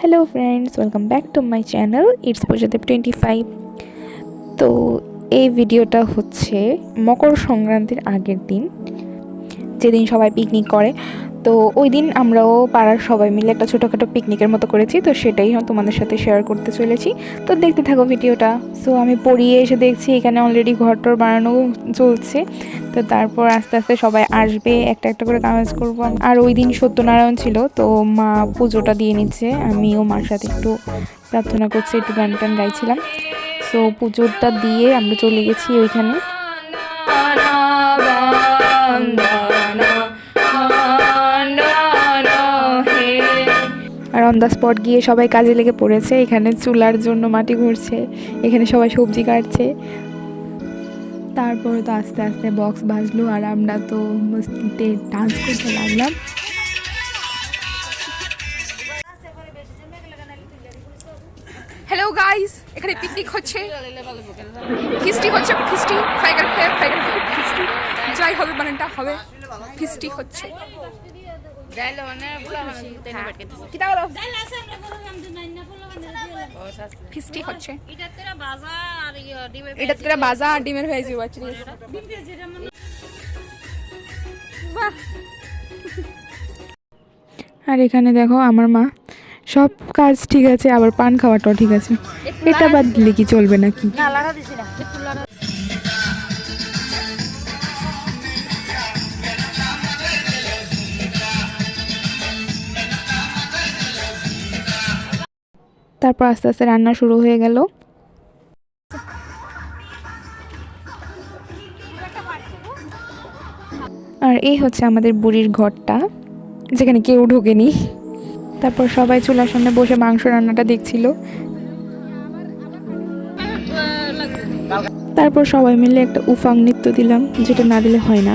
Hello friends, welcome back to my channel it's Pujadeb 25। তো এই ভিডিওটা হচ্ছে মকর সংক্রান্তির আগের দিন, যেদিন সবাই পিকনিক করে। তো ওই দিন আমরাও পাড়ার সবাই মিলে একটা ছোটোখাটো পিকনিকের মতো করেছি, তো সেটাই তোমাদের সাথে শেয়ার করতে চলেছি। তো দেখতে থাকো ভিডিওটা। সো আমি পড়িয়ে এসে দেখছি এখানে অলরেডি ঘরটর বানানো চলছে। তো তারপর আস্তে আস্তে সবাই আসবে, একটা একটা করে কাজ করবো। আর ওই দিন সত্যনারায়ণ ছিল, তো মা পুজোটা দিয়ে নিচ্ছে, আমিও মার সাথে একটু প্রার্থনা করছি, একটু গান টান গাইছিলাম। সো পুজোটা দিয়ে আমরা চলে গেছি ওইখানে। আর অন দ্য স্পট গিয়ে সবাই কাজে লেগে পড়েছে। এখানে চুলার জন্য মাটি ঘুরছে, এখানে সবাই সবজি কাটছে। তারপরে তো আস্তে আস্তে বক্স বাজলো আর আমরা তো মস্তিতে ডান্স করতে লাগলাম। হ্যালো গাইস, এখানে পিকনিক হচ্ছে, ফিস্টি হচ্ছে, ফিস্টি ফিস্টি যাই হবে বানানটা হবে, ফিস্টি হচ্ছে। ফিস্টি হচ্ছে, এটা তোরা বাজা আর ডিমের হয়ে যাবে। আর এখানে দেখো আমার মা, সব কাজ ঠিক আছে, আবার পান খাওয়াটাও ঠিক আছে, এটা বাদ দিলে কি চলবে নাকি? তারপর আস্তে আস্তে রান্না শুরু হয়ে গেল। আর এই হচ্ছে আমাদের বুড়ির ঘরটা, যেখানে কেউ ঢোকেনি। তারপর সবাই চুলার সামনে বসে মাংস রান্নাটা দেখছিল। তারপর সবাই মিলে একটা উফাং নৃত্য দিলাম, যেটা না দিলে হয় না।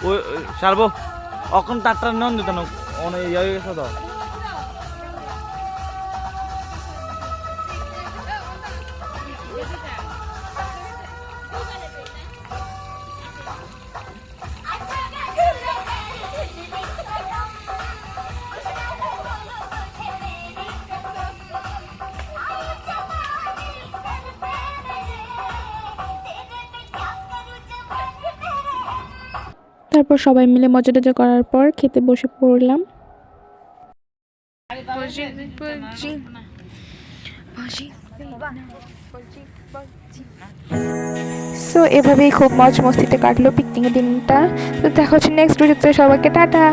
ওই সারবো অখন তারটা নন দিত না, অনেক ইয়ে হয়ে গেছে তো। তারপর সবাই মিলে মজা টজা করার পর খেতে বসে পড়লাম। সো এভাবেই খুব মজ মস্তিতে কাটলো পিকনিকের দিনটা। তো দেখা হচ্ছে নেক্সট ভিডিওতে, সবাইকে টাটা।